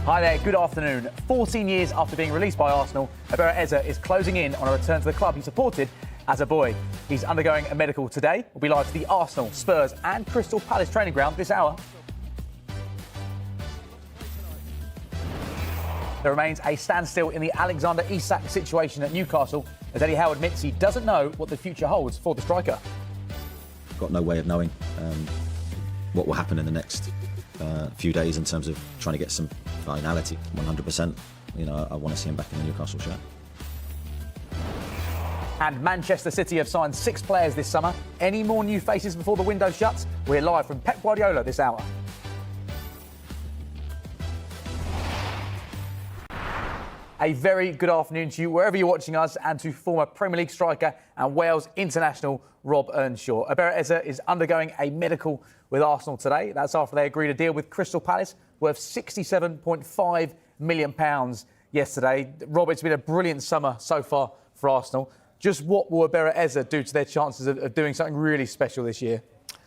Hi there, good afternoon. 14 years after being released by Arsenal, Eberechi Eze is closing in on a return to the club he supported as a boy. He's undergoing a medical today. We'll be live to the Arsenal, Spurs and Crystal Palace training ground this hour. There remains a standstill in the Alexander Isak situation at Newcastle, as Eddie Howe admits he doesn't know what the future holds for the striker. Got no way of knowing what will happen in the next few days in terms of trying to get some finality. 100%, you know, I want to see him back in the Newcastle shirt. And Manchester City have signed 6 players this summer. Any more new faces before the window shuts? We're live from Pep Guardiola this hour. A very good afternoon to you, wherever you're watching us, and to former Premier League striker and Wales international Rob Earnshaw. Eberechi Eze is undergoing a medical with Arsenal today. That's after they agreed a deal with Crystal Palace worth £67.5 million yesterday. Rob, it's been a brilliant summer so far for Arsenal. Just what will Eberechi Eze do to their chances of doing something really special this year?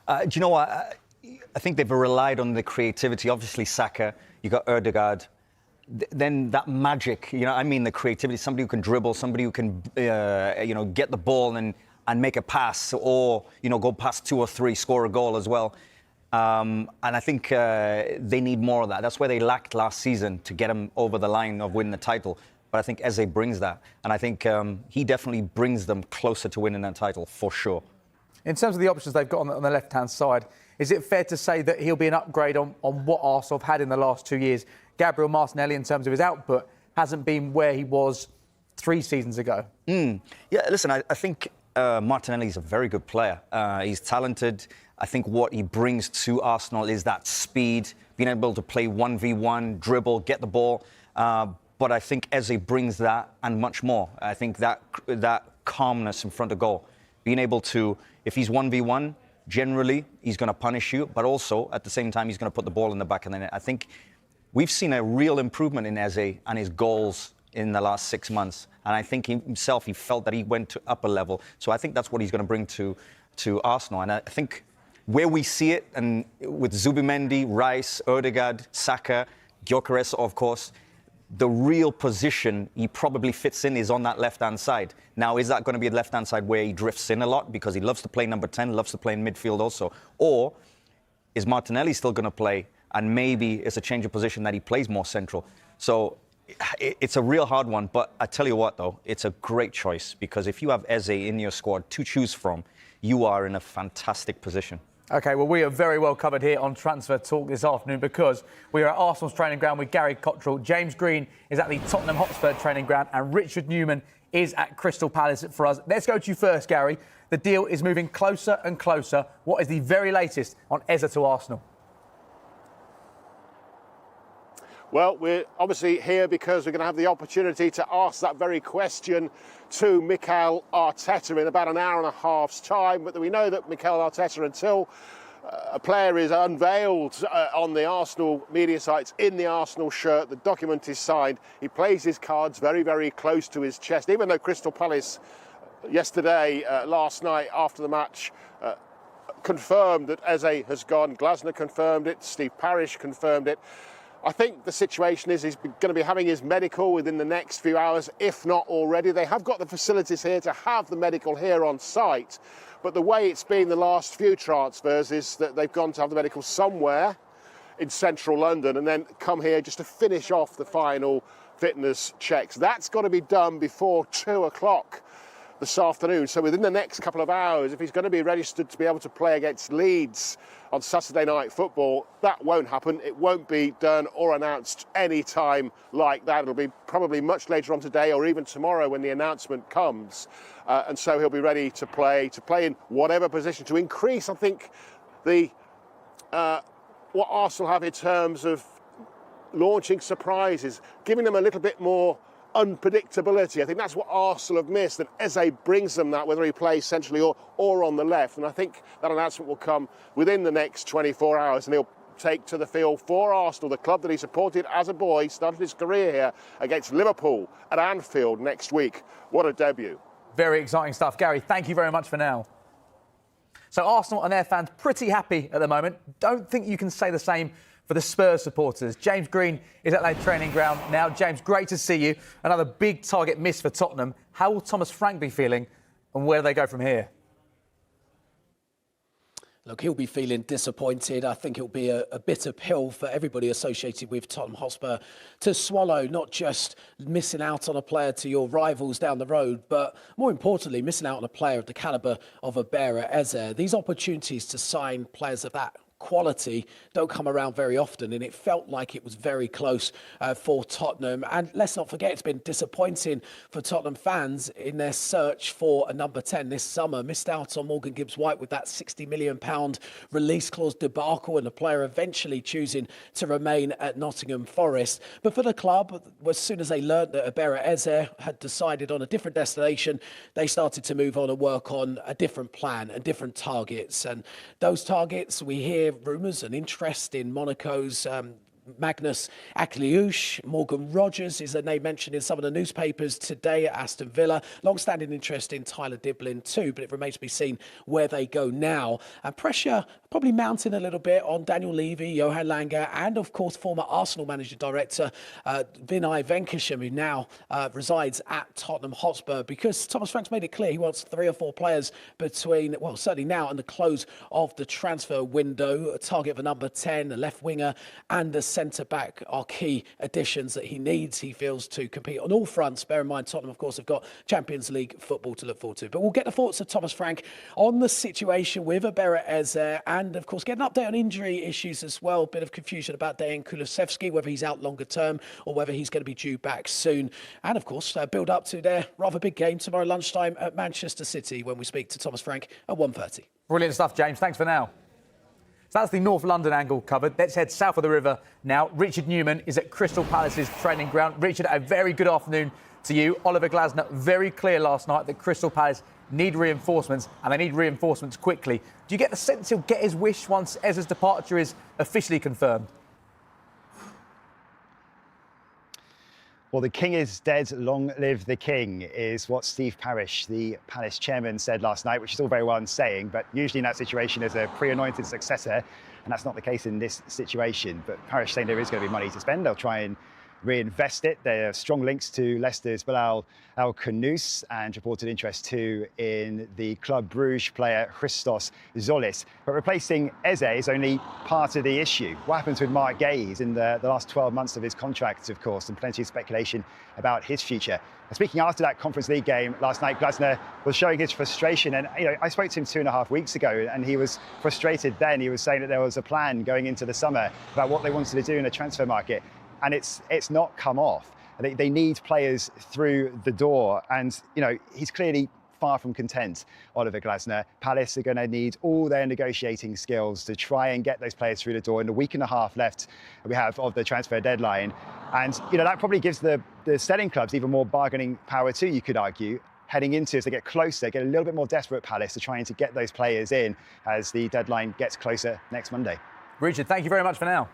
Do you know what? I think they've relied on the creativity. Obviously, Saka, you got Ødegaard. Then that magic, you know, I mean the creativity, somebody who can dribble, somebody who can, get the ball and make a pass or, go past 2 or 3, score a goal as well. And I think they need more of that. That's where they lacked last season to get them over the line of winning the title. But I think Eze brings that. And I think he definitely brings them closer to winning that title, for sure. In terms of the options they've got on the left-hand side, is it fair to say that he'll be an upgrade on what Arsenal have had in the last 2 years? Gabriel Martinelli, in terms of his output, hasn't been where he was 3 seasons ago. Yeah, listen, I think Martinelli is a very good player. He's talented. I think what he brings to Arsenal is that speed, being able to play 1v1, dribble, get the ball. But I think Eze brings that and much more. I think that calmness in front of goal, being able to, if he's 1v1, generally he's going to punish you, but also at the same time he's going to put the ball in the back of the net. I think we've seen a real improvement in Eze and his goals in the last 6 months. And I think himself, he felt that he went to upper level. So I think that's what he's going to bring to Arsenal. And I think where we see it, and with Zubimendi, Rice, Ødegaard, Saka, Gyökeres, of course, the real position he probably fits in is on that left-hand side. Now, is that going to be a left-hand side where he drifts in a lot because he loves to play number 10, loves to play in midfield also? Or is Martinelli still going to play? And maybe it's a change of position that he plays more central. So it's a real hard one. But I tell you what, though, it's a great choice, because if you have Eze in your squad to choose from, you are in a fantastic position. OK, well, we are very well covered here on Transfer Talk this afternoon, because we are at Arsenal's training ground with Gary Cottrell. James Green is at the Tottenham Hotspur training ground, and Richard Newman is at Crystal Palace for us. Let's go to you first, Gary. The deal is moving closer and closer. What is the very latest on Eze to Arsenal? Well, we're obviously here because we're going to have the opportunity to ask that very question to Mikel Arteta in about an hour and a half's time. But we know that Mikel Arteta, until a player is unveiled on the Arsenal media sites in the Arsenal shirt, the document is signed, he plays his cards very, very close to his chest. Even though Crystal Palace yesterday, last night after the match, confirmed that Eze has gone, Glasner confirmed it, Steve Parish confirmed it. I think the situation is he's going to be having his medical within the next few hours, if not already. They have got the facilities here to have the medical here on site. But the way it's been the last few transfers is that they've gone to have the medical somewhere in central London and then come here just to finish off the final fitness checks. That's got to be done before 2 o'clock this afternoon. So within the next couple of hours, if he's going to be registered to be able to play against Leeds on Saturday Night Football, that won't happen. It won't be done or announced any time like that. It'll be probably much later on today or even tomorrow when the announcement comes. And so he'll be ready to play in whatever position, to increase, I think, the what Arsenal have in terms of launching surprises, giving them a little bit more unpredictability. I think that's what Arsenal have missed, and Eze brings them that, whether he plays centrally or on the left. And I think that announcement will come within the next 24 hours, and he'll take to the field for Arsenal, the club that he supported as a boy, started his career here, against Liverpool at Anfield next week. What a debut. Very exciting stuff. Gary, thank you very much for now. So Arsenal and their fans pretty happy at the moment. Don't think you can say the same for the Spurs supporters. James Green is at their training ground now. James, great to see you. Another big target miss for Tottenham. How will Thomas Frank be feeling and where do they go from here? Look, he'll be feeling disappointed. I think it'll be a bitter pill for everybody associated with Tottenham Hotspur to swallow, not just missing out on a player to your rivals down the road, but more importantly, missing out on a player of the calibre of Eberechi Eze. These opportunities to sign players of that quality don't come around very often, and it felt like it was very close for Tottenham. And let's not forget, it's been disappointing for Tottenham fans in their search for a number 10 this summer. Missed out on Morgan Gibbs-White with that £60 million release clause debacle, and the player eventually choosing to remain at Nottingham Forest. But for the club, as soon as they learnt that Eberechi Eze had decided on a different destination, they started to move on and work on a different plan and different targets. And those targets, we hear rumours and interest in Monaco's Magnus Akliouche. Morgan Rogers is a name mentioned in some of the newspapers today at Aston Villa. Long-standing interest in Tyler Diblin too, but it remains to be seen where they go now. And pressure probably mounting a little bit on Daniel Levy, Johan Langer, and of course former Arsenal managing director Vinay Venkasham, who now resides at Tottenham Hotspur, because Thomas Frank's made it clear he wants 3 or 4 players between, well, certainly now and the close of the transfer window. A target of a number 10, a left winger, and a centre-back are key additions that he needs, he feels, to compete on all fronts. Bear in mind, Tottenham, of course, have got Champions League football to look forward to. But we'll get the thoughts of Thomas Frank on the situation with Eberechi Eze, and, of course, get an update on injury issues as well. A bit of confusion about Dejan Kulusevski, whether he's out longer term or whether he's going to be due back soon. And, of course, build up to their rather big game tomorrow lunchtime at Manchester City when we speak to Thomas Frank at 1:30. Brilliant stuff, James. Thanks for now. So that's the North London angle covered. Let's head south of the river now. Richard Newman is at Crystal Palace's training ground. Richard, a very good afternoon to you. Oliver Glasner, very clear last night that Crystal Palace need reinforcements, and they need reinforcements quickly. Do you get the sense he'll get his wish once Eze's departure is officially confirmed? Well, the king is dead, long live the king, is what Steve Parish, the Palace chairman, said last night, which is all very well in saying, but usually in that situation there's a pre-anointed successor, and that's not the case in this situation. But Parish saying there is going to be money to spend. They'll try and reinvest it. There are strong links to Leicester's Bilal El-Khanous and reported interest too in the Club Bruges player Christos Zolis. But replacing Eze is only part of the issue. What happens with Mark Gay in the last 12 months of his contract, of course, and plenty of speculation about his future. And speaking after that Conference League game last night, Glasner was showing his frustration. And I spoke to him 2.5 weeks ago, and he was frustrated then. He was saying that there was a plan going into the summer about what they wanted to do in the transfer market. And it's not come off. They need players through the door. And, he's clearly far from content, Oliver Glasner. Palace are going to need all their negotiating skills to try and get those players through the door in the week and a half left we have of the transfer deadline. And, that probably gives the selling clubs even more bargaining power too, you could argue, heading into as they get closer, get a little bit more desperate, Palace, to trying to get those players in as the deadline gets closer next Monday. Richard, thank you very much for now.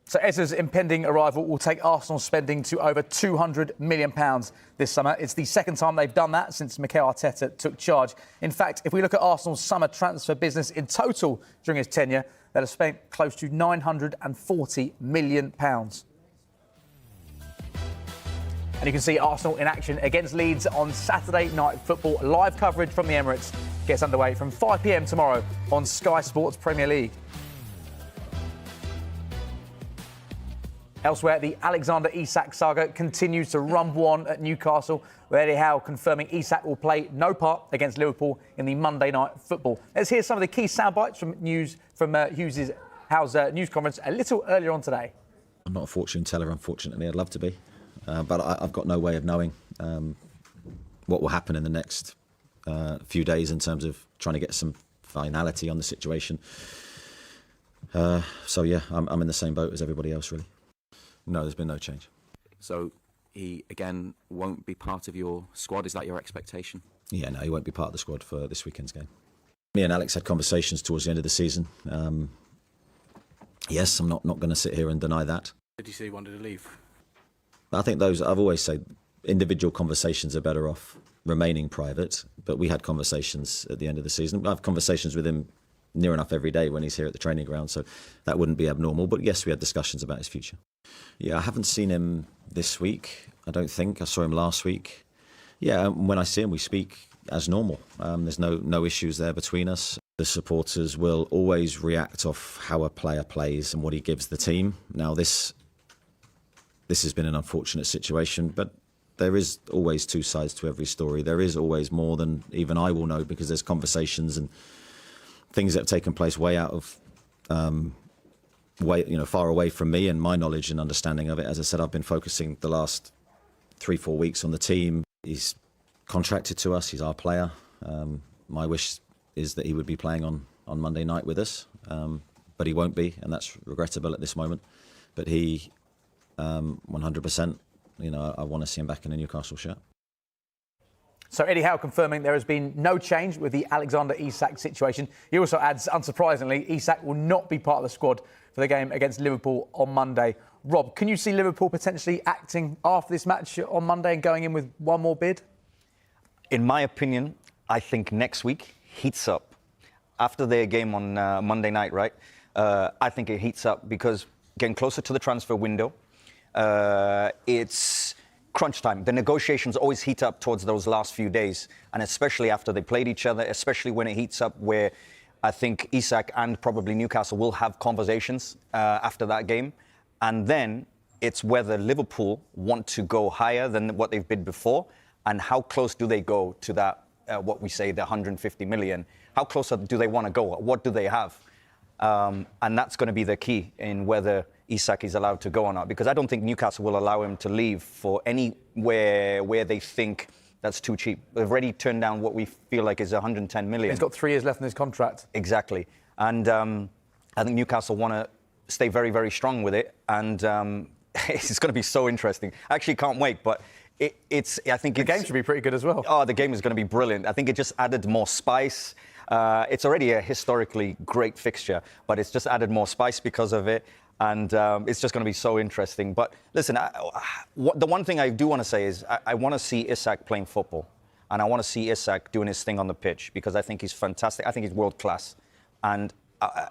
So Eze's impending arrival will take Arsenal spending to over £200 million this summer. It's the second time they've done that since Mikel Arteta took charge. In fact, if we look at Arsenal's summer transfer business in total during his tenure, they'll have spent close to £940 million. And you can see Arsenal in action against Leeds on Saturday Night Football. Live coverage from the Emirates gets underway from 5 p.m. tomorrow on Sky Sports Premier League. Elsewhere, the Alexander Isak saga continues to rumble on at Newcastle, with Eddie Howe confirming Isak will play no part against Liverpool in the Monday Night Football. Let's hear some of the key soundbites from Howe's news conference a little earlier on today. I'm not a fortune teller, unfortunately. I'd love to be. But I've got no way of knowing what will happen in the next few days in terms of trying to get some finality on the situation. So, yeah, I'm in the same boat as everybody else, really. No, there's been no change. So he, again, won't be part of your squad? Is that your expectation? Yeah, no, he won't be part of the squad for this weekend's game. Me and Alex had conversations towards the end of the season. Yes, I'm not going to sit here and deny that. Did you say he wanted to leave? I think I've always said individual conversations are better off remaining private, but we had conversations at the end of the season. I have conversations with him near enough every day when he's here at the training ground, so that wouldn't be abnormal. But yes, we had discussions about his future. Yeah, I haven't seen him this week, I don't think. I saw him last week. Yeah, when I see him, we speak as normal. There's no issues there between us. The supporters will always react off how a player plays and what he gives the team. Now, this has been an unfortunate situation, but there is always two sides to every story. There is always more than even I will know, because there's conversations and things that have taken place way out of, far away from me and my knowledge and understanding of it. As I said, I've been focusing the last 3-4 weeks on the team. He's contracted to us. He's our player. My wish is that he would be playing on Monday night with us, but he won't be, and that's regrettable at this moment. But he, 100%, I want to see him back in a Newcastle shirt. So Eddie Howe confirming there has been no change with the Alexander Isak situation. He also adds, unsurprisingly, Isak will not be part of the squad for the game against Liverpool on Monday. Rob, can you see Liverpool potentially acting after this match on Monday and going in with one more bid? In my opinion, I think next week heats up. After their game on Monday night, right? I think it heats up because getting closer to the transfer window, it's crunch time. The negotiations always heat up towards those last few days, and especially after they played each other, especially when it heats up where I think Isak and probably Newcastle will have conversations after that game. And then it's whether Liverpool want to go higher than what they've bid before, and how close do they go to that, what we say, the 150 million. How close do they want to go? What do they have? And that's going to be the key in whether Isak is allowed to go or not, because I don't think Newcastle will allow him to leave for anywhere where they think that's too cheap. They've already turned down what we feel like is 110 million. He's got 3 years left in his contract. Exactly. And I think Newcastle want to stay very, very strong with it. And it's going to be so interesting. I actually can't wait, but I think the game should be pretty good as well. Oh, the game is going to be brilliant. I think it just added more spice. It's already a historically great fixture, but it's just added more spice because of it. And it's just going to be so interesting. But listen, the one thing I do want to say is I want to see Isak playing football. And I want to see Isak doing his thing on the pitch, because I think he's fantastic. I think he's world class. And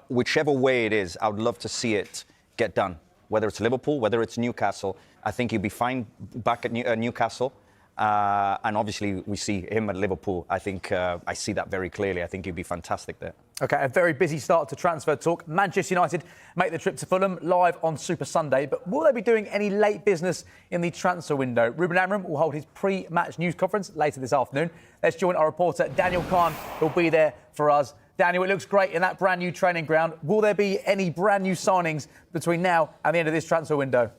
whichever way it is, I would love to see it get done. Whether it's Liverpool, whether it's Newcastle, I think he'll be fine back at Newcastle. And obviously, we see him at Liverpool. I think I see that very clearly. I think he'd be fantastic there. OK, a very busy start to transfer talk. Manchester United make the trip to Fulham live on Super Sunday. But will they be doing any late business in the transfer window? Ruben Amorim will hold his pre-match news conference later this afternoon. Let's join our reporter, Daniel Khan, who'll be there for us. Daniel, it looks great in that brand new training ground. Will there be any brand new signings between now and the end of this transfer window?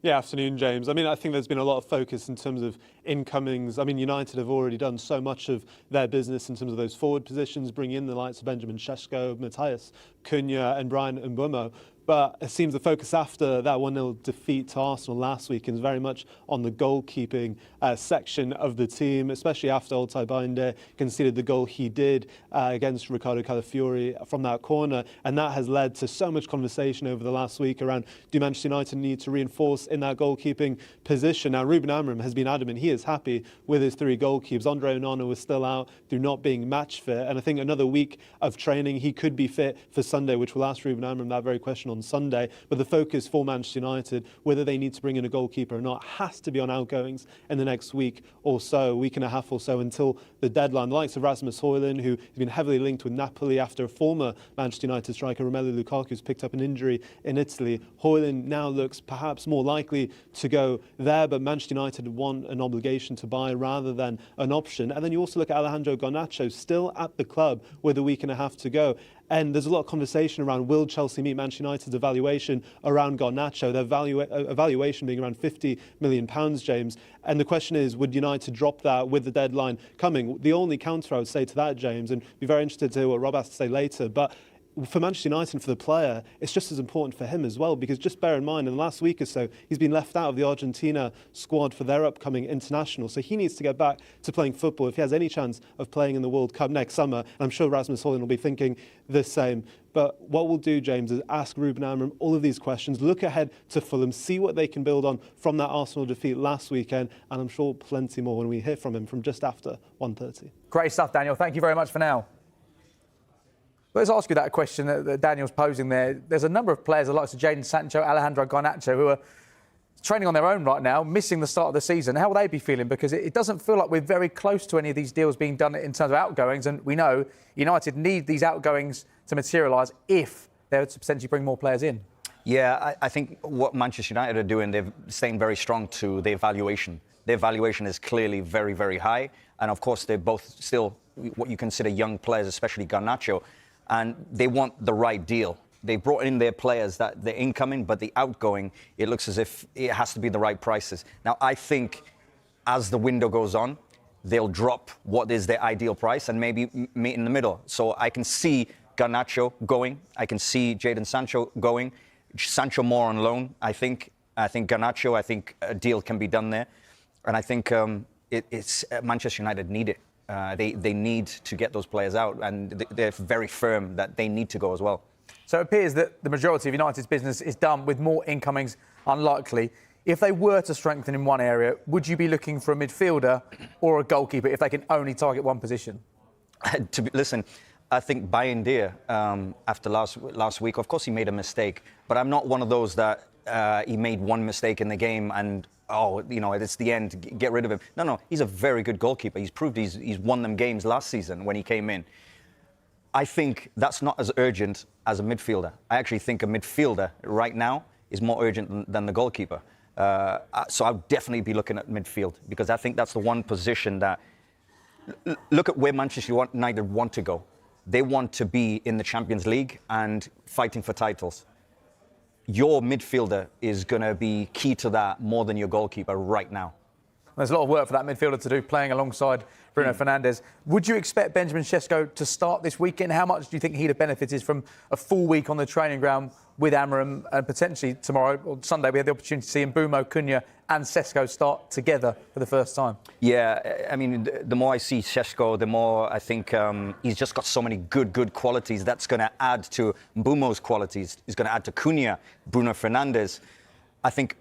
Yeah, afternoon, James. I mean, I think there's been a lot of focus in terms of incomings. I mean, United have already done so much of their business in terms of those forward positions, bringing in the likes of Benjamin Sesko, Matthias Cunha and Brian Mbeumo. But it seems the focus after that 1-0 defeat to Arsenal last week is very much on the goalkeeping section of the team, especially after Altay Bayındır conceded the goal he did against Ricardo Calafiori from that corner. And that has led to so much conversation over the last week around, do Manchester United need to reinforce in that goalkeeping position? Now, Ruben Amorim has been adamant he is happy with his 3 goalkeepers. Andre Onana was still out through not being match fit. And I think another week of training, he could be fit for Sunday, which will ask Ruben Amorim that very question on Sunday. But the focus for Manchester United, whether they need to bring in a goalkeeper or not, has to be on outgoings in the next week or so, week and a half or so until the deadline. The likes of Rasmus Højlund, who has been heavily linked with Napoli after a former Manchester United striker, Romelu Lukaku, has picked up an injury in Italy. Højlund now looks perhaps more likely to go there, but Manchester United want an obligation to buy rather than an option. And then you also look at Alejandro Garnacho, still at the club with a week and a half to go. And there's a lot of conversation around, will Chelsea meet Manchester United's evaluation around Garnacho, their evaluation being around £50 million, James. And the question is, would United drop that with the deadline coming? The only counter I would say to that, James, and be very interested to hear what Rob has to say later, but for Manchester United and for the player, it's just as important for him as well, because just bear in mind, in the last week or so, he's been left out of the Argentina squad for their upcoming international. So he needs to get back to playing football if he has any chance of playing in the World Cup next summer. And I'm sure Rasmus Højlund will be thinking the same. But what we'll do, James, is ask Ruben Amorim all of these questions, look ahead to Fulham, see what they can build on from that Arsenal defeat last weekend, and I'm sure plenty more when we hear from him from just after 1:30. Great stuff, Daniel. Thank you very much for now. But let's ask you that question that Daniel's posing there. There's a number of players, the likes of Jadon Sancho, Alejandro Garnacho, who are training on their own right now, missing the start of the season. How will they be feeling? Because it doesn't feel like we're very close to any of these deals being done in terms of outgoings. And we know United need these outgoings to materialise if they were to potentially bring more players in. Yeah, I think what Manchester United are doing, they're staying very strong to their valuation. Their valuation is clearly very, very high. And of course, they're both still what you consider young players, especially Garnacho. And they want the right deal. They brought in their players that they're incoming, but the outgoing, it looks as if it has to be the right prices. Now, I think as the window goes on, they'll drop what is their ideal price and maybe meet in the middle. So I can see Garnacho going. I can see Jadon Sancho going. Sancho more on loan, I think. I think Garnacho, I think a deal can be done there. And I think it's Manchester United need it. They need to get those players out, and they're very firm that they need to go as well. So it appears that the majority of United's business is done with more incomings unlikely. If they were to strengthen in one area, would you be looking for a midfielder or a goalkeeper if they can only target one position? Listen, I think Bayern Dier, after last week, of course he made a mistake, but I'm not one of those that he made one mistake in the game and, it's the end, get rid of him. No, he's a very good goalkeeper. He's proved he's won them games last season when he came in. I think that's not as urgent as a midfielder. I actually think a midfielder right now is more urgent than the goalkeeper. So I'll definitely be looking at midfield because I think that's the one position that... Look at where Manchester United want to go. They want to be in the Champions League and fighting for titles. Your midfielder is going to be key to that more than your goalkeeper right now. There's a lot of work for that midfielder to do, playing alongside Bruno Fernandes. Would you expect Benjamin Sesko to start this weekend? How much do you think he'd have benefited from a full week on the training ground with Amorim, and potentially tomorrow or Sunday we had the opportunity to see Mbeumo, Cunha and Sesko start together for the first time? Yeah, I mean, the more I see Sesko, the more I think he's just got so many good qualities. That's going to add to Mbeumo's qualities. He's going to add to Cunha, Bruno Fernandes. I think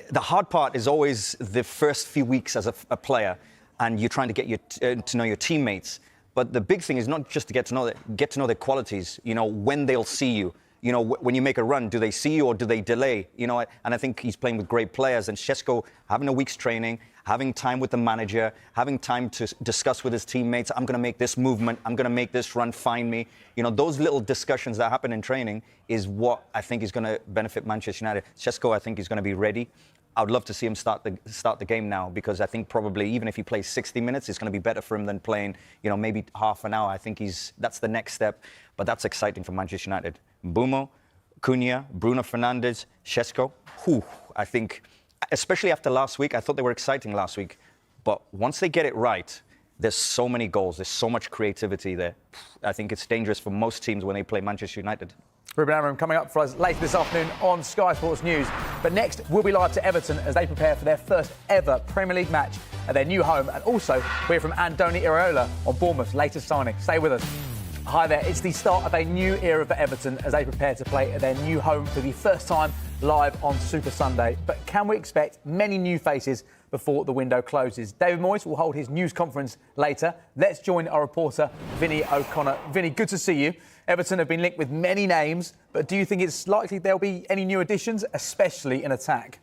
the hard part is always the first few weeks as a player, and you're trying to get to know your teammates. But the big thing is not just to get to know their qualities. When they'll see you. When you make a run, do they see you or do they delay? And I think he's playing with great players. And Sesko having a week's training, having time with the manager, having time to discuss with his teammates. I'm going to make this movement. I'm going to make this run. Find me. Those little discussions that happen in training is what I think is going to benefit Manchester United. Sesko, I think, is going to be ready. I would love to see him start the game now because I think probably even if he plays 60 minutes, it's going to be better for him than playing, maybe half an hour. I think that's the next step. But that's exciting for Manchester United. Mbeumo, Cunha, Bruno Fernandes, Sesko. I think, especially after last week, I thought they were exciting last week. But once they get it right, there's so many goals. There's so much creativity there. I think it's dangerous for most teams when they play Manchester United. Ruben Amorim coming up for us later this afternoon on Sky Sports News. But next, we'll be live to Everton as they prepare for their first ever Premier League match at their new home. And also, we'll hear from Andoni Iraola on Bournemouth's latest signing. Stay with us. Hi there. It's the start of a new era for Everton as they prepare to play at their new home for the first time live on Super Sunday. But can we expect many new faces before the window closes? David Moyes will hold his news conference later. Let's join our reporter, Vinny O'Connor. Vinny, good to see you. Everton have been linked with many names, but do you think it's likely there'll be any new additions, especially in attack?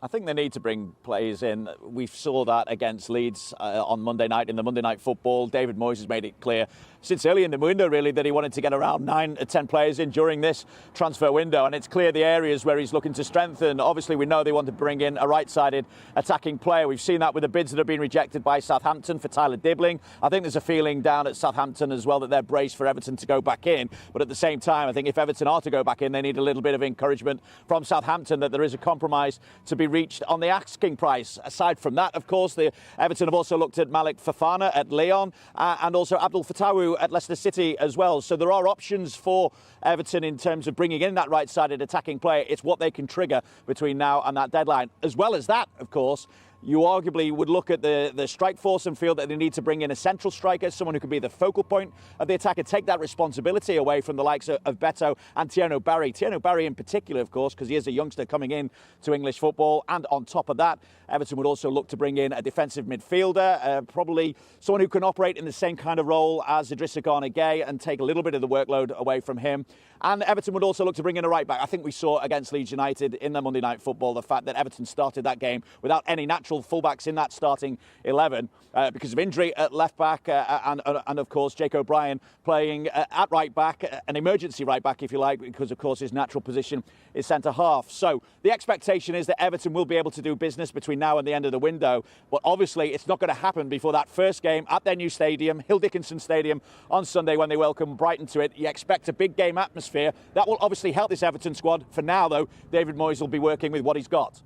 I think they need to bring players in. We saw that against Leeds on Monday night in the Monday Night Football. David Moyes has made it clear since early in the window, really, that he wanted to get around 9 or 10 players in during this transfer window. And it's clear the areas where he's looking to strengthen. Obviously, we know they want to bring in a right-sided attacking player. We've seen that with the bids that have been rejected by Southampton for Tyler Dibbling. I think there's a feeling down at Southampton as well that they're braced for Everton to go back in. But at the same time, I think if Everton are to go back in, they need a little bit of encouragement from Southampton that there is a compromise to be reached on the asking price. Aside from that, of course, Everton have also looked at Malik Fofana at Lyon and also Abdul Fatawu at Leicester City as well. So there are options for Everton in terms of bringing in that right-sided attacking player. It's what they can trigger between now and that deadline. As well as that, of course, you arguably would look at the strike force and feel that they need to bring in a central striker, someone who could be the focal point of the attack and take that responsibility away from the likes of Beto and Thierno Barry. Thierno Barry in particular, of course, because he is a youngster coming in to English football. And on top of that, Everton would also look to bring in a defensive midfielder, probably someone who can operate in the same kind of role as Idrissa Gana Gueye and take a little bit of the workload away from him. And Everton would also look to bring in a right back. I think we saw against Leeds United in the Monday Night Football the fact that Everton started that game without any natural fullbacks in that starting 11 because of injury at left back and of course Jake O'Brien playing at right back, an emergency right back if you like, because of course his natural position is centre half. So the expectation is that Everton will be able to do business between now and the end of the window, but obviously it's not going to happen before that first game at their new stadium, Hill Dickinson Stadium, on Sunday when they welcome Brighton to it. You expect a big game atmosphere. That will obviously help this Everton squad. For now though, David Moyes will be working with what he's got.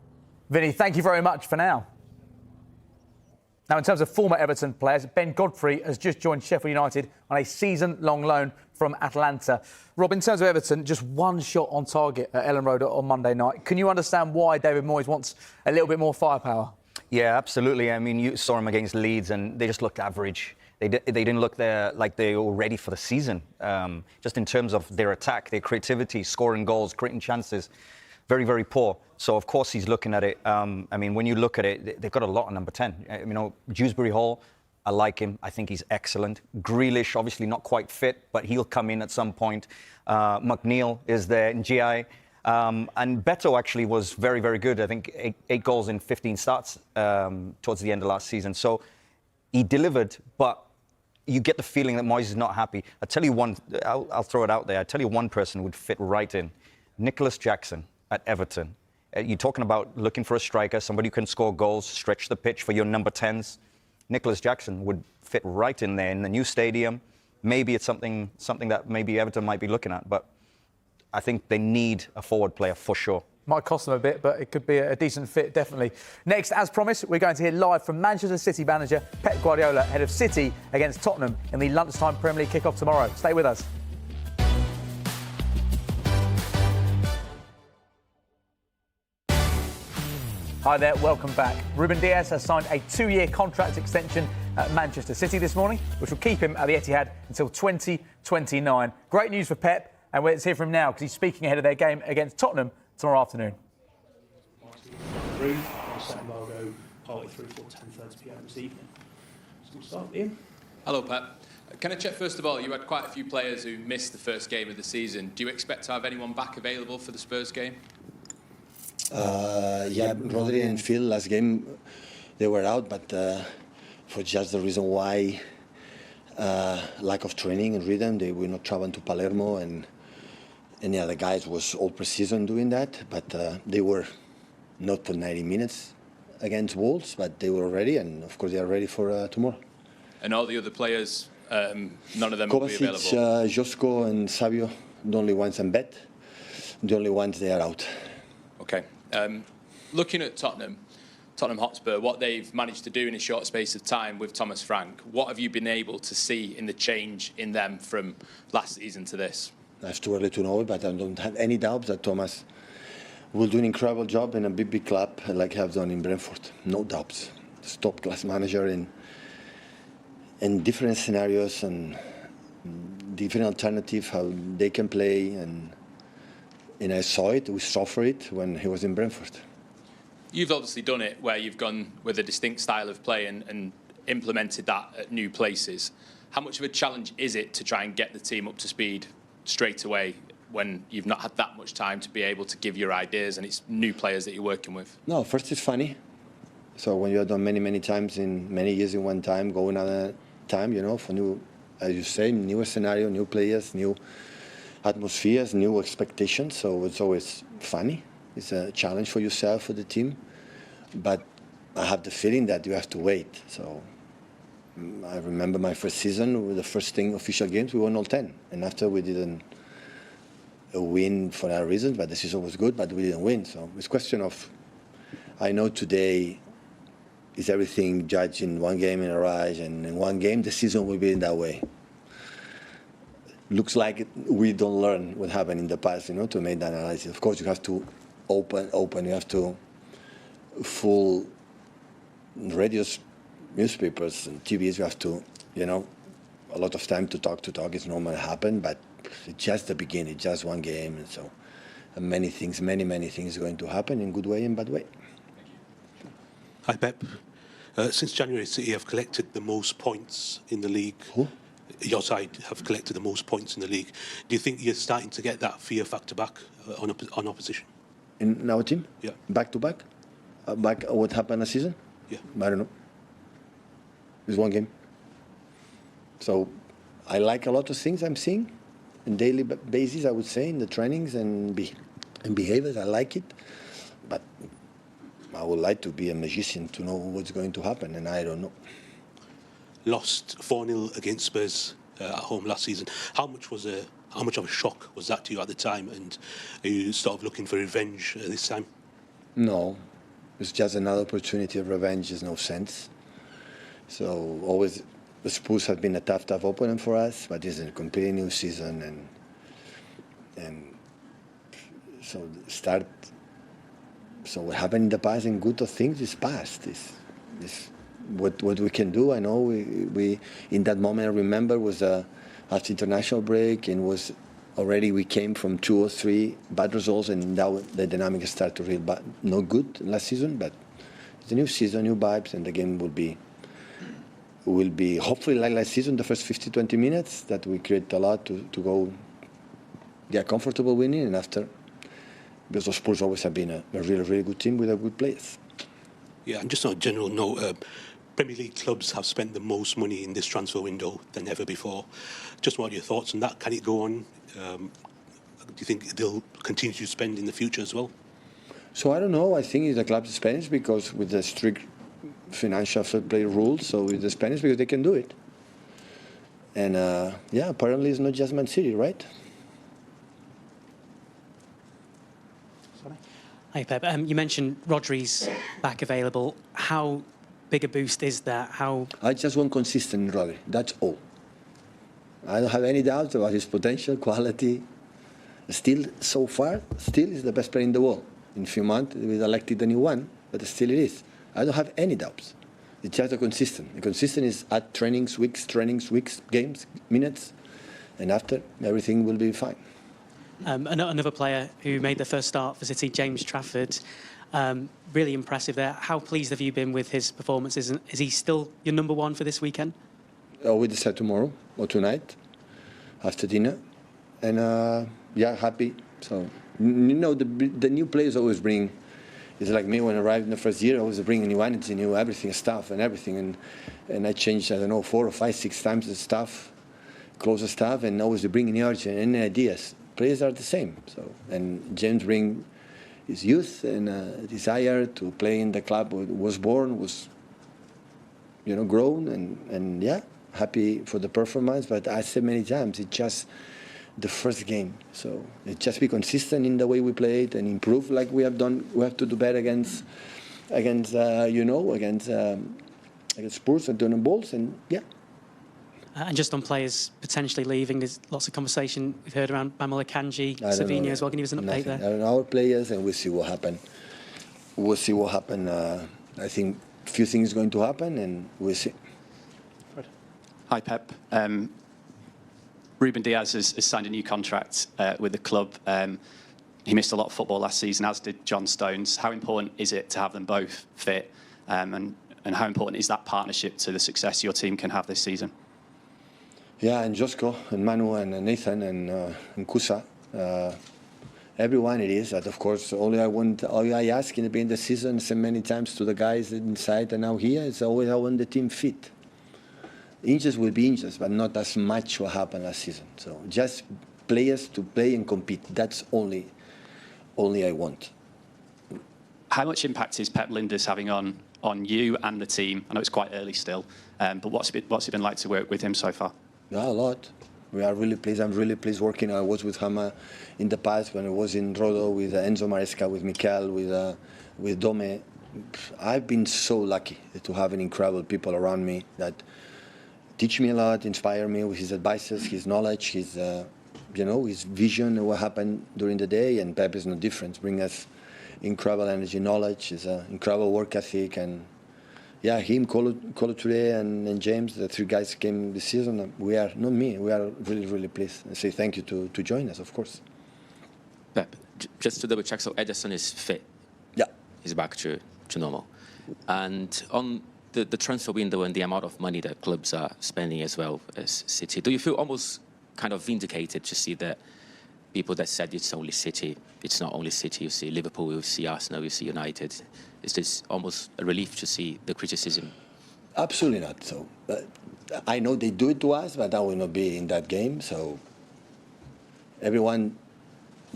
Vinny, thank you very much for now. Now, in terms of former Everton players, Ben Godfrey has just joined Sheffield United on a season-long loan from Atlanta. Rob, in terms of Everton, just one shot on target at Ellen Road on Monday night. Can you understand why David Moyes wants a little bit more firepower? Yeah, absolutely. I mean, you saw him against Leeds and they just looked average. They didn't look there like they were ready for the season. Just in terms of their attack, their creativity, scoring goals, creating chances. Very, very poor. So, of course, he's looking at it. I mean, when you look at it, they've got a lot on number 10. You know, Dewsbury Hall, I like him. I think he's excellent. Grealish, obviously not quite fit, but he'll come in at some point. McNeil is there, Ndiaye. And Beto actually was very, very good. I think eight goals in 15 starts towards the end of last season. So he delivered, but you get the feeling that Moyes is not happy. I tell you one, I'll throw it out there. I tell you one person would fit right in. Nicholas Jackson at Everton. You're talking about looking for a striker, somebody who can score goals, stretch the pitch for your number 10s. Nicholas Jackson would fit right in there in the new stadium. Maybe it's something that maybe Everton might be looking at, but I think they need a forward player for sure. Might cost them a bit, but it could be a decent fit, definitely. Next, as promised, we're going to hear live from Manchester City manager Pep Guardiola, head of City against Tottenham in the lunchtime Premier League kick-off tomorrow. Stay with us. Hi there, welcome back. Ruben Dias has signed a 2-year contract extension at Manchester City this morning, which will keep him at the Etihad until 2029. Great news for Pep, and let's hear from him now because he's speaking ahead of their game against Tottenham tomorrow afternoon. Set embargo partly through till 10:30 p.m. this evening. So we'll start with Ian. Hello, Pep. Can I check, first of all, you had quite a few players who missed the first game of the season. Do you expect to have anyone back available for the Spurs game? Yeah, Rodri and Phil last game, they were out, but for just the reason why lack of training and rhythm, they were not traveling to Palermo, and the other guys was all pre-season doing that, but they were not for 90 minutes against Wolves, but they were ready, and of course they are ready for tomorrow. And all the other players, none of them will be available? Kovacic, Josko and Savio, the only ones, and Bet, the only ones they are out. Okay. Looking at Tottenham Hotspur, what they've managed to do in a short space of time with Thomas Frank, what have you been able to see in the change in them from last season to this? It's too early to know it, but I don't have any doubts that Thomas will do an incredible job in a big club like he has done in Brentford. No doubts. He's top-class manager in different scenarios and different alternatives, how they can play, and I saw it, we suffered it when he was in Brentford. You've obviously done it where you've gone with a distinct style of play and implemented that at new places. How much of a challenge is it to try and get the team up to speed straight away when you've not had that much time to be able to give your ideas and it's new players that you're working with? No, first it's funny. So when you have done many times in many years in one time, go another time, you know, for new, as you say, newer scenario, new players, new atmospheres, new expectations, so it's always funny. It's a challenge for yourself, for the team, but I have the feeling that you have to wait. So I remember my first season, with the first official games, we won all 10, and after we didn't win for our reasons, but the season was good, but we didn't win. So it's a question of, I know today is everything judged in one game in a rise, and in one game the season will be in that way. Looks like we don't learn what happened in the past, you know, to make that analysis. Of course, you have to open. You have to full radios, newspapers, and TVs, you have to, a lot of time to talk. It's normal happen, but it's just the beginning. It's just one game, and so many things are going to happen in good way and bad way. Hi, Pep. Since January, City have collected the most points in the league. Who? Your side have collected the most points in the league. Do you think you're starting to get that fear factor back on opposition? In our team? Yeah. Back to back? Back what happened last season? Yeah. I don't know. It's one game. So I like a lot of things I'm seeing on daily basis, I would say, in the trainings and behaviors. I like it. But I would like to be a magician to know what's going to happen, and I don't know. Lost 4-0 against Spurs at home last season. How much of a shock was that to you at the time, and are you sort of looking for revenge this time? No, it's just another opportunity of revenge. There's no sense. So always, the Spurs have been a tough opponent for us, but it's a completely new season, and so start. So what happened in the past and good things is past. This what we can do. I know we in that moment I remember was after international break, and was already we came from 2 or 3 bad results, and now the dynamic started to really bad, not good last season. But it's a new season, new vibes, and the game will be hopefully like last season, the first 50-20 minutes that we create a lot to go get comfortable winning, and after. Because the Spurs always have been a really good team with good players. Yeah, and just on a general note, Premier League clubs have spent the most money in this transfer window than ever before. Just what are your thoughts on that? Can it go on? Do you think they'll continue to spend in the future as well? So I don't know. I think the clubs Spanish because with the strict financial fair play rules. So with the Spanish because they can do it. And apparently it's not just Man City, right? Hi, Pep. You mentioned Rodri's back available. How big a boost is that? I just want consistent Rodri. That's all. I don't have any doubts about his potential, quality. Still, so far, is the best player in the world. In a few months, we elected a new one, but still it is. I don't have any doubts. It's just a consistent. The consistent is at trainings, weeks, games, minutes, and after, everything will be fine. Another player who made the first start for City, James Trafford, really impressive there. How pleased have you been with his performances? And is he still your number one for this weekend? We decide tomorrow or tonight after dinner, and happy. So the new players always bring. It's like me when I arrived in the first year. I always bring new energy, new everything, stuff, and everything, and I changed 4 or 5, 6 times the stuff, closer stuff, and always bring new energy and any ideas. Players are the same. So, and James bring his youth and desire to play in the club. Was born, was grown, and happy for the performance. But I said many times, it's just the first game. So it just be consistent in the way we play it and improve like we have done. We have to do better against Spurs and Tottenham balls, and And just on players potentially leaving, there's lots of conversation we've heard around Manuel Akanji, Savinho as well. Can you give us an update there? I don't know our players, and we'll see what happens. I think a few things are going to happen, and we'll see. Hi, Pep. Ruben Diaz has signed a new contract with the club. He missed a lot of football last season, as did John Stones. How important is it to have them both fit? And how important is that partnership to the success your team can have this season? Yeah, and Josko, and Manu, and Nathan, and Kusa. Everyone it is. But of course, all I ask in the beginning of the season, so many times to the guys inside and now here, is always I want the team fit. Injuries will be injuries, but not as much what happened last season. So just players to play and compete. That's only I want. How much impact is Pep Lijnders having on you and the team? I know it's quite early still, but what's it been like to work with him so far? Yeah, a lot. We are really pleased. I'm really pleased working. I was with him in the past when I was in Rodo with Enzo Maresca, with Mikel, with Dome. I've been so lucky to have an incredible people around me that teach me a lot, inspire me with his advices, his knowledge, his vision of what happened during the day. And Pep is no different. Bring us incredible energy, knowledge, is incredible work ethic, and yeah, him, Kolo Touré, and James, the three guys came this season. We are, not me, we are really, really pleased. And say thank you to join us, of course. Pep, just to double check, so Ederson is fit? Yeah. He's back to normal. And on the transfer window and the amount of money that clubs are spending as well as City, do you feel almost kind of vindicated to see that people that said it's only City, it's not only City, you see Liverpool, you see Arsenal, you see United? Is this almost a relief to see the criticism? Absolutely not. So I know they do it to us, but I will not be in that game. So everyone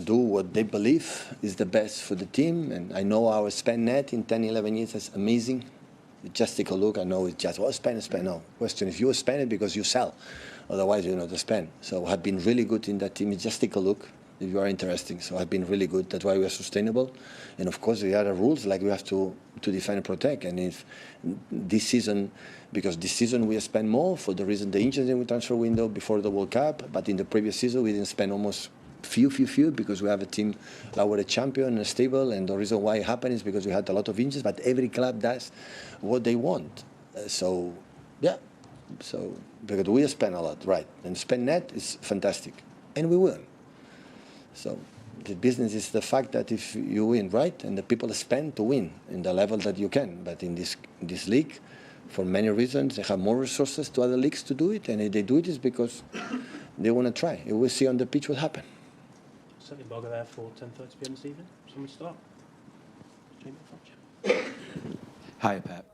do what they believe is the best for the team. And I know our spend net in 10, 11 years is amazing. Just take a look. I know it's just, well, spend. No. Question, if you spend it because you sell. Otherwise, you know to spend. So I've been really good in that team. Just take a look if you are interested. So I've been really good. That's why we are sustainable. And of course, there are rules like we have to defend and protect. And if this season, because this season we spend more for the reason the injuries in the transfer window before the World Cup, but in the previous season we didn't spend almost few because we have a team that were a champion and stable. And the reason why it happened is because we had a lot of injuries. But every club does what they want. So yeah. So, because we spend a lot, right? And spend net is fantastic. And we win. So, the business is the fact that if you win, right? And the people spend to win in the level that you can. But in this league, for many reasons, they have more resources to other leagues to do it. And if they do it, it's because they want to try. We'll see on the pitch what happens. Certainly bugger there for 10:30 p.m. this evening. Someone start. Hi, Pep.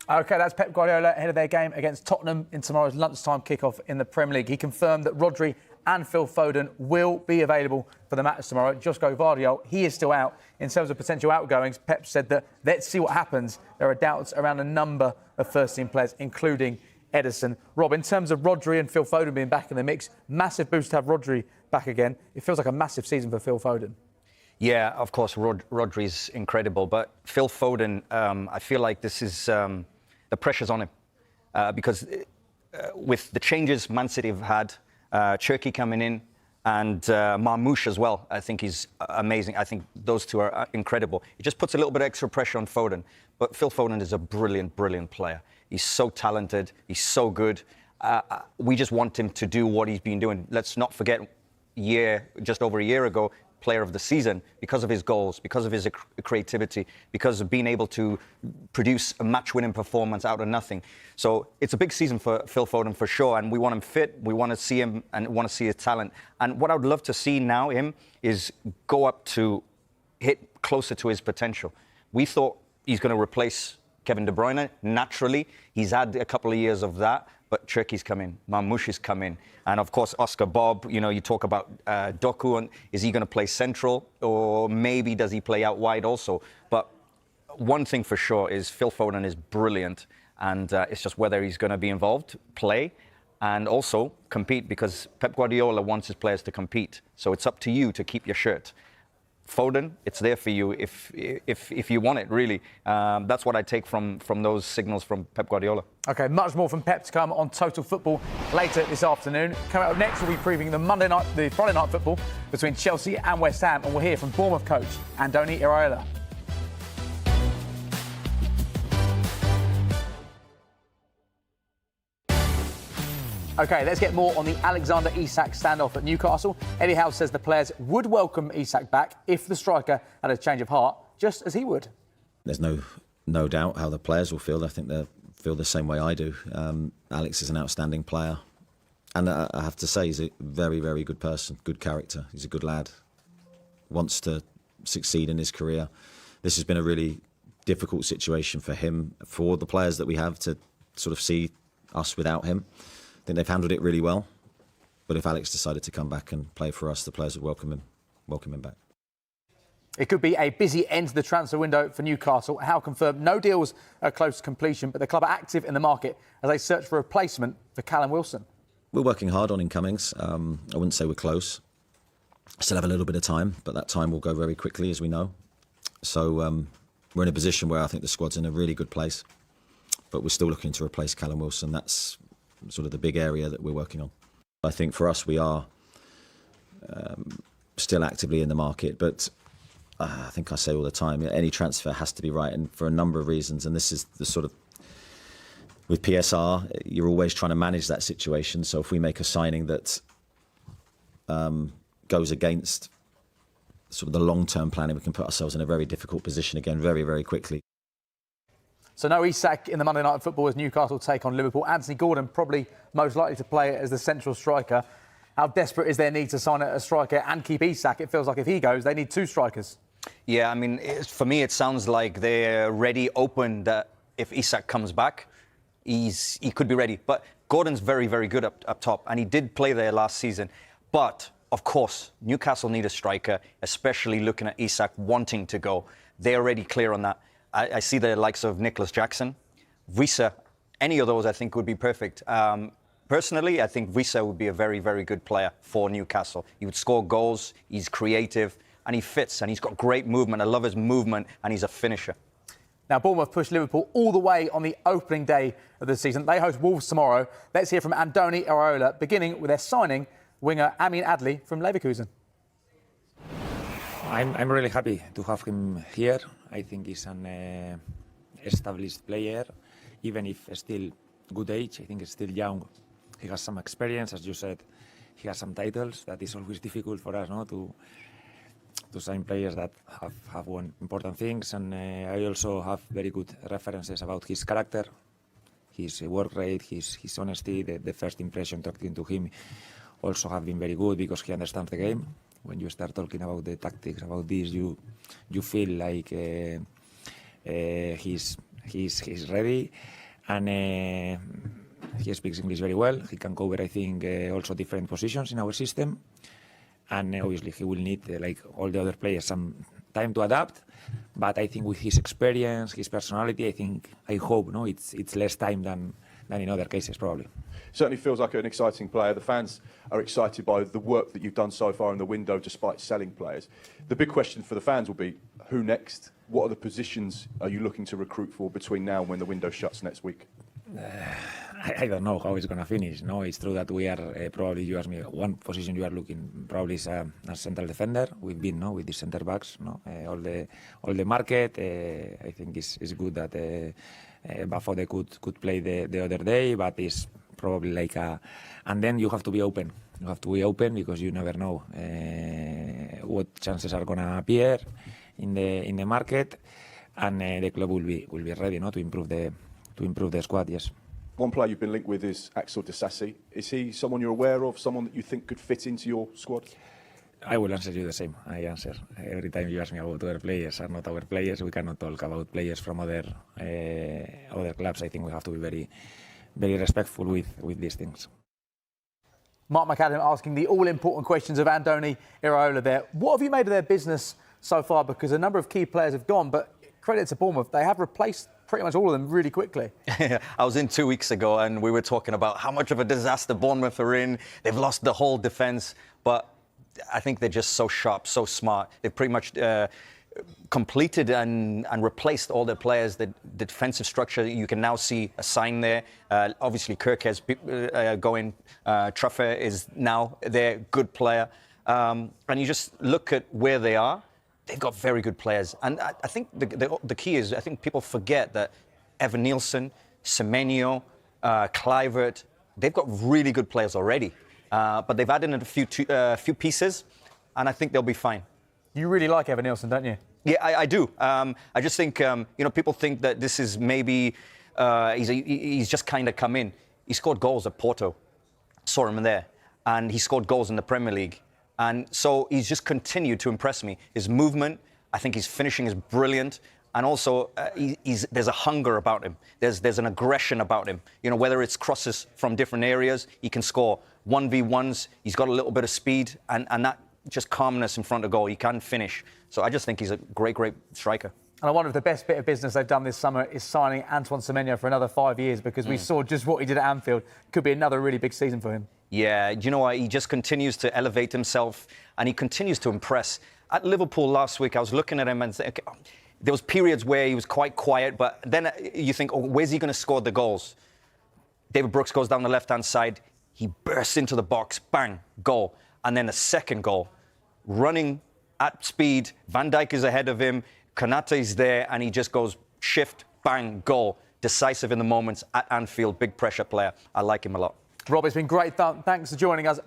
OK, that's Pep Guardiola ahead of their game against Tottenham in tomorrow's lunchtime kickoff in the Premier League. He confirmed that Rodri and Phil Foden will be available for the match tomorrow. Josko Gvardiol, he is still out. In terms of potential outgoings, Pep said that let's see what happens. There are doubts around a number of first-team players, including Ederson. Rob, in terms of Rodri and Phil Foden being back in the mix, massive boost to have Rodri back again. It feels like a massive season for Phil Foden. Yeah, of course, Rodri's incredible. But Phil Foden, I feel like this is... the pressure's on him because with the changes Man City have had, Cherki coming in and Marmoush as well, I think he's amazing. I think those two are incredible. It just puts a little bit of extra pressure on Foden. But Phil Foden is a brilliant, brilliant player. He's so talented. He's so good. We just want him to do what he's been doing. Let's not forget, just over a year ago, player of the season because of his goals, because of his creativity, because of being able to produce a match-winning performance out of nothing. So it's a big season for Phil Foden for sure, and we want him fit. We want to see him and want to see his talent. And what I would love to see now him is go up to hit closer to his potential. We thought he's going to replace Kevin De Bruyne naturally. He's had a couple of years of that. But Cherki's come in, Marmoush is come in, and of course Oscar Bob. You know, you talk about Doku, and is he going to play central, or maybe does he play out wide also? But one thing for sure is Phil Foden is brilliant, and it's just whether he's going to be involved, play, and also compete, because Pep Guardiola wants his players to compete. So it's up to you to keep your shirt. Foden, it's there for you if you want it, really. That's what I take from those signals from Pep Guardiola. OK, much more from Pep to come on Total Football later this afternoon. Coming up next, we'll be previewing the Friday night football between Chelsea and West Ham, and we'll hear from Bournemouth coach Andoni Iraola. OK, let's get more on the Alexander Isak standoff at Newcastle. Eddie Howe says the players would welcome Isak back if the striker had a change of heart, just as he would. There's no doubt how the players will feel. I think they'll feel the same way I do. Alex is an outstanding player. And I have to say, he's a very, very good person, good character. He's a good lad, wants to succeed in his career. This has been a really difficult situation for him, for the players that we have, to sort of see us without him. I think they've handled it really well. But if Alex decided to come back and play for us, the players would welcome him back. It could be a busy end to the transfer window for Newcastle. Howe confirmed no deals are close to completion, but the club are active in the market as they search for a replacement for Callum Wilson. We're working hard on incomings. I wouldn't say we're close. Still have a little bit of time, but that time will go very quickly, as we know. So we're in a position where I think the squad's in a really good place, but we're still looking to replace Callum Wilson. That's sort of the big area that we're working on. I think for us, we are still actively in the market, but I think I say all the time, any transfer has to be right, and for a number of reasons. And this is the sort of, with PSR, you're always trying to manage that situation. So if we make a signing that goes against sort of the long-term planning, we can put ourselves in a very difficult position again very, very quickly. So no Isak in the Monday Night Football as Newcastle take on Liverpool. Anthony Gordon probably most likely to play as the central striker. How desperate is their need to sign a striker and keep Isak? It feels like if he goes, they need two strikers. Yeah, I mean, for me, it sounds like they're ready, open, that if Isak comes back, he could be ready. But Gordon's very, very good up top, and he did play there last season. But, of course, Newcastle need a striker, especially looking at Isak wanting to go. They're already clear on that. I see the likes of Nicholas Jackson, Wissa, any of those I think would be perfect. Personally, I think Wissa would be a very, very good player for Newcastle. He would score goals, he's creative, and he fits, and he's got great movement. I love his movement, and he's a finisher. Now, Bournemouth pushed Liverpool all the way on the opening day of the season. They host Wolves tomorrow. Let's hear from Andoni Iraola, beginning with their signing, winger Amin Adli from Leverkusen. I'm really happy to have him here. I think he's an established player, even if still good age. I think he's still young. He has some experience, as you said. He has some titles. That is always difficult for us, no, to sign players that have won important things. And I also have very good references about his character, his work rate, his honesty. The first impression talking to him also have been very good because he understands the game. When you start talking about the tactics, about this, you feel like he's ready, and he speaks English very well. He can cover, I think, also different positions in our system, and obviously he will need, like all the other players, some time to adapt. But I think with his experience, his personality, I hope, no, it's less time than in other cases probably. Certainly feels like an exciting player. The fans are excited by the work that you've done so far in the window, despite selling players. The big question for the fans will be, who next? What are the positions are you looking to recruit for between now and when the window shuts next week? I don't know how it's going to finish. No, it's true that we are probably, you ask me, one position you are looking probably is a central defender. We've been with the centre backs. All the market. I think is good that Bafode could play the other day, but it's probably like a. And then you have to be open. You have to be open because you never know what chances are going to appear in the market, and the club will be ready, to improve the squad. Yes. One player you've been linked with is Axel Disasi. Is he someone you're aware of, someone that you think could fit into your squad? I will answer you the same. I answer every time you ask me about other players are not our players. We cannot talk about players from other clubs. I think we have to be very, very respectful with these things. Mark McAdam asking the all-important questions of Andoni Iraola there. What have you made of their business so far? Because a number of key players have gone, but credit to Bournemouth, they have replaced pretty much all of them really quickly. I was in 2 weeks ago and we were talking about how much of a disaster Bournemouth are in. They've lost the whole defence, but I think they're just so sharp, so smart. They've pretty much completed and replaced all their players. The defensive structure, you can now see a sign there. Obviously, Kirk has going. Truffer is now their good player. And you just look at where they are. They've got very good players. And I think the key is, I think people forget that Evan Nielsen, Semenyo, Kluivert, they've got really good players already. But they've added in a few pieces, and I think they'll be fine. You really like Evan Nielsen, don't you? Yeah, I do. I just think, people think that this is maybe, he's just kind of come in. He scored goals at Porto. Saw him there. And he scored goals in the Premier League. And so he's just continued to impress me. His movement, I think his finishing is brilliant. And also, there's a hunger about him. There's an aggression about him. Whether it's crosses from different areas, he can score 1v1s. He's got a little bit of speed. And that just calmness in front of goal. He can finish. So I just think he's a great, great striker. And I wonder if the best bit of business they've done this summer is signing Antoine Semenyo for another 5 years, because we saw just what he did at Anfield. Could be another really big season for him. Yeah, do you know what? He just continues to elevate himself and he continues to impress. At Liverpool last week, I was looking at him and saying, okay, there was periods where he was quite quiet, but then you think, where's he going to score the goals? David Brooks goes down the left-hand side. He bursts into the box, bang, goal. And then a second goal, running at speed. Van Dijk is ahead of him. Konate is there, and he just goes shift, bang, goal. Decisive in the moments at Anfield, big pressure player. I like him a lot. Rob, it's been great. Thanks for joining us.